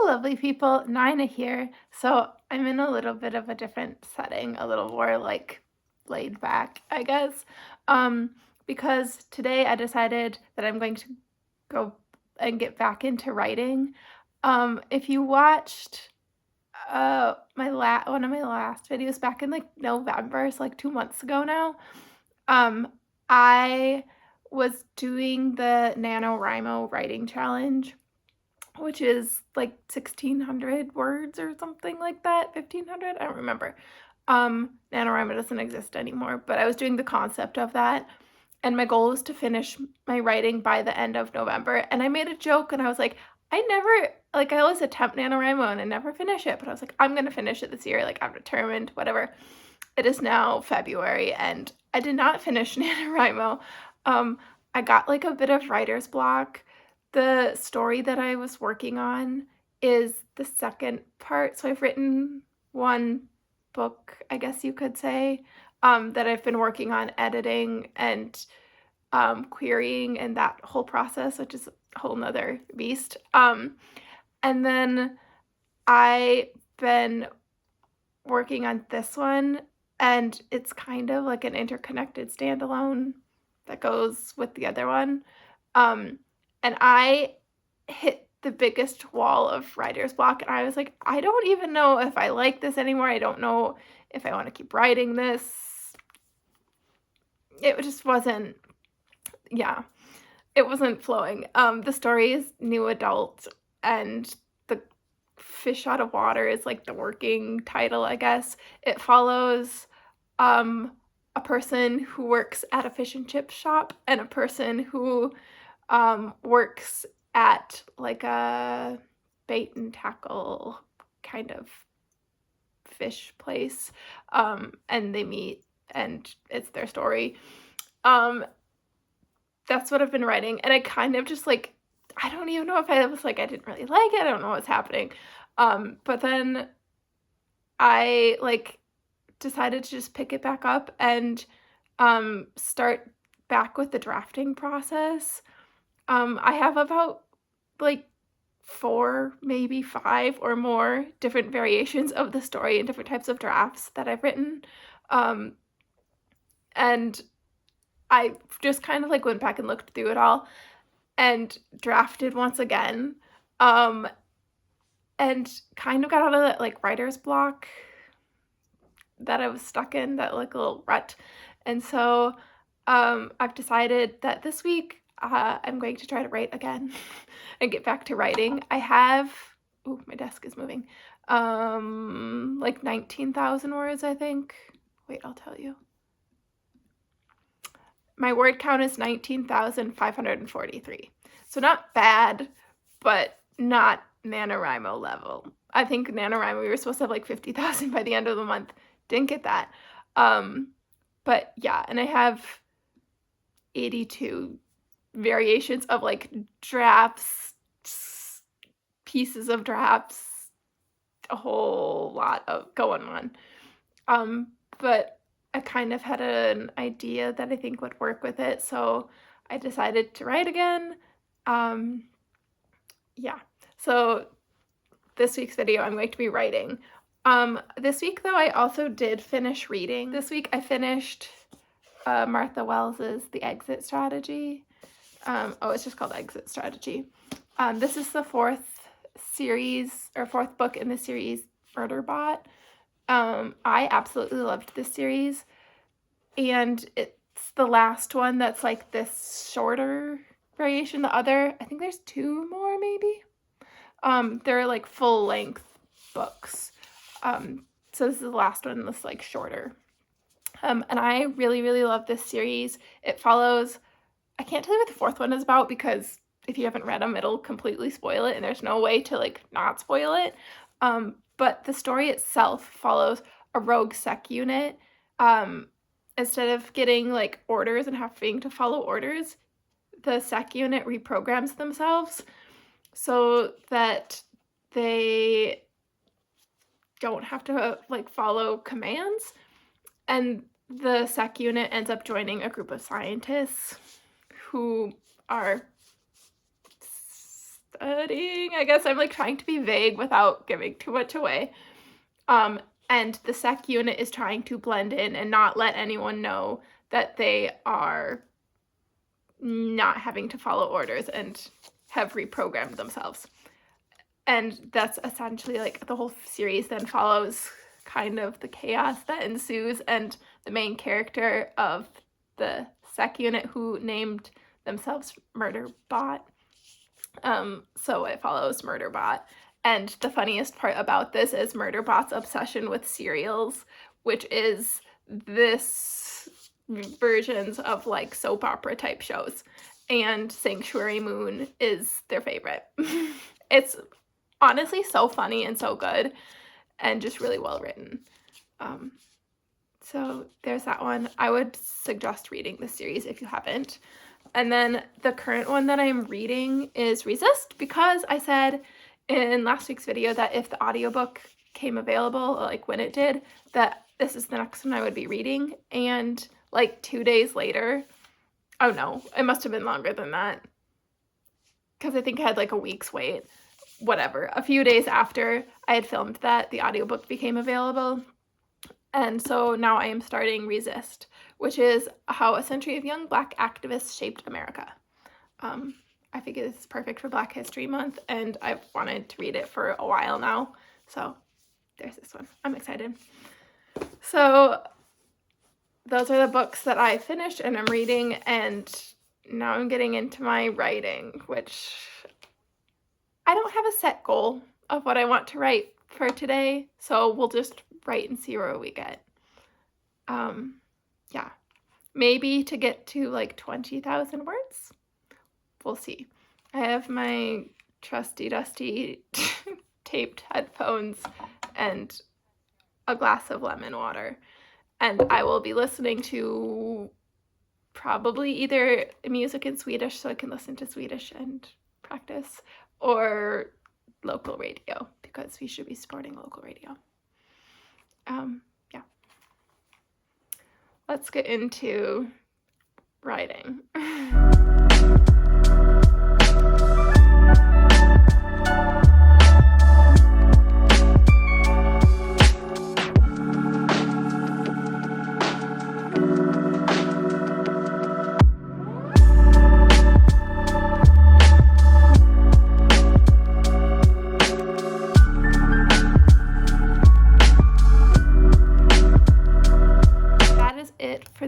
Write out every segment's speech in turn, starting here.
lovely people, Nina here. So I'm in a little bit of a different setting, a little more like laid back, I guess. Um, because today I decided that I'm going to go and get back into writing. If you watched one of my last videos back in like November, so like 2 months ago now, I was doing the NaNoWriMo writing challenge, which is like 1,600 words or something like that, 1,500, I don't remember. NaNoWriMo doesn't exist anymore, but I was doing the concept of that, and my goal was to finish my writing by the end of November, and I made a joke, and I was like, I always attempt NaNoWriMo, and I never finish it, but I was like, I'm gonna finish it this year, like, I'm determined, whatever. It is now February, and I did not finish NaNoWriMo. I got, like, a bit of writer's block. The story that I was working on is the second part, so I've written one book, I guess you could say, that I've been working on editing and querying and that whole process, which is a whole nother beast. And then I've been working on this one, and it's kind of like an interconnected standalone that goes with the other one. And I hit the biggest wall of writer's block, and I was like, I don't even know if I like this anymore. I don't know if I want to keep writing this. It just wasn't, yeah, it wasn't flowing. The story is new adult, and the fish out of water is like the working title, I guess. It follows a person who works at a fish and chip shop and a person who works at like a bait and tackle kind of fish place, and they meet, and it's their story. That's what I've been writing, and I kind of just like, I don't even know if I was like, I didn't really like it, I don't know what's happening, but then I like decided to just pick it back up and start back with the drafting process. I have about like 4, maybe 5 or more different variations of the story and different types of drafts that I've written. And I just kind of like went back and looked through it all and drafted once again. And kind of got out of that like writer's block that I was stuck in, that like little rut. And so I've decided that this week I'm going to try to write again and get back to writing. I have, ooh, my desk is moving, like 19,000 words, I think. Wait, I'll tell you. My word count is 19,543. So not bad, but not NaNoWriMo level. I think NaNoWriMo, we were supposed to have like 50,000 by the end of the month. Didn't get that. But yeah, and I have 82 variations of like drafts, pieces of drafts, a whole lot of going on. But I kind of had an idea that I think would work with it, so I decided to write again. Yeah, so this week's video I'm going to be writing. This week though, I also did finish reading. This week I finished Martha Wells's The Exit Strategy. It's just called Exit Strategy. This is the fourth book in the series, Murderbot. I absolutely loved this series, and it's the last one that's like this shorter variation. The other, I think there's 2 more maybe. They're like full-length books. So this is the last one that's like shorter. And I really, really love this series. It follows, I can't tell you what the 4th one is about because if you haven't read them, it'll completely spoil it, and there's no way to like not spoil it. But the story itself follows a rogue sec unit. Instead of getting like orders and having to follow orders, the sec unit reprograms themselves so that they don't have to like follow commands, and the sec unit ends up joining a group of scientists who are studying. I guess I'm like trying to be vague without giving too much away. And the sec unit is trying to blend in and not let anyone know that they are not having to follow orders and have reprogrammed themselves. And that's essentially like the whole series then follows kind of the chaos that ensues, and the main character of the sec unit who named themselves Murderbot. So it follows Murderbot. And the funniest part about this is Murderbot's obsession with serials, which is this versions of like soap opera type shows. And Sanctuary Moon is their favorite. It's honestly so funny and so good and just really well written. So there's that one. I would suggest reading this series if you haven't. And then the current one that I'm reading is Resist, because I said in last week's video that if the audiobook came available, like when it did, that this is the next one I would be reading. And like 2 days later, oh no, it must have been longer than that, because I think I had like a week's wait. Whatever. A few days after I had filmed that, the audiobook became available. And so now I am starting Resist, which is how a century of young Black activists shaped America. I figure this is perfect for Black History Month, and I've wanted to read it for a while now. So there's this one. I'm excited. So those are the books that I finished and I'm reading, and now I'm getting into my writing, which I don't have a set goal of what I want to write for today, so we'll just write and see where we get. Yeah, maybe to get to like 20,000 words. We'll see. I have my trusty dusty taped headphones and a glass of lemon water, and I will be listening to probably either music in Swedish so I can listen to Swedish and practice, or local radio, because we should be supporting local radio. Yeah. Let's get into writing.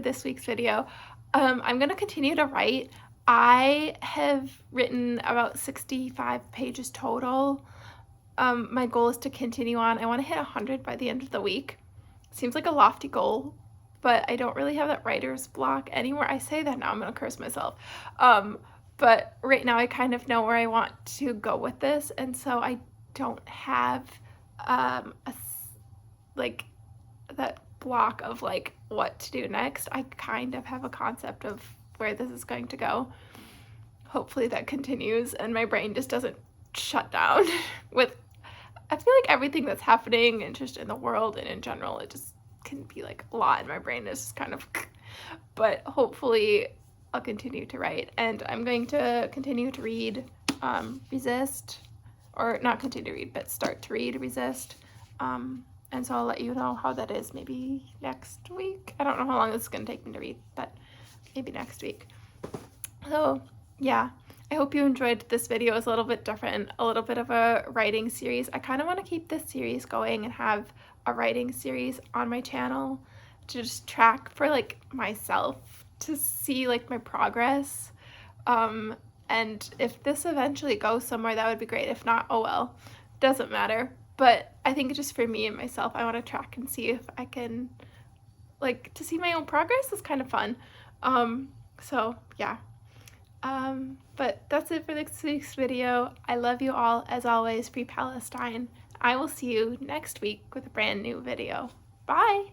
This week's video. I'm gonna continue to write. I have written about 65 pages total. My goal is to continue on. I want to hit 100 by the end of the week. Seems like a lofty goal, but I don't really have that writer's block anymore. I say that now, I'm gonna curse myself. But right now I kind of know where I want to go with this, and so I don't have that block of like what to do next. I kind of have a concept of where this is going to go. Hopefully that continues and my brain just doesn't shut down with, I feel like everything that's happening and just in the world and in general, it just can be like a lot, and my brain is just kind of, but hopefully I'll continue to write, and I'm going to continue to read Resist, or not continue to read, but start to read Resist. And so I'll let you know how that is maybe next week. I don't know how long this is going to take me to read, but maybe next week. So yeah, I hope you enjoyed this video. It's a little bit different, a little bit of a writing series. I kind of want to keep this series going and have a writing series on my channel to just track for like myself, to see like my progress. And if this eventually goes somewhere, that would be great. If not, oh well, doesn't matter. But I think just for me and myself, I want to track and see if I can, like, to see my own progress is kind of fun. So yeah. But that's it for this week's video. I love you all, as always. Free Palestine. I will see you next week with a brand new video. Bye!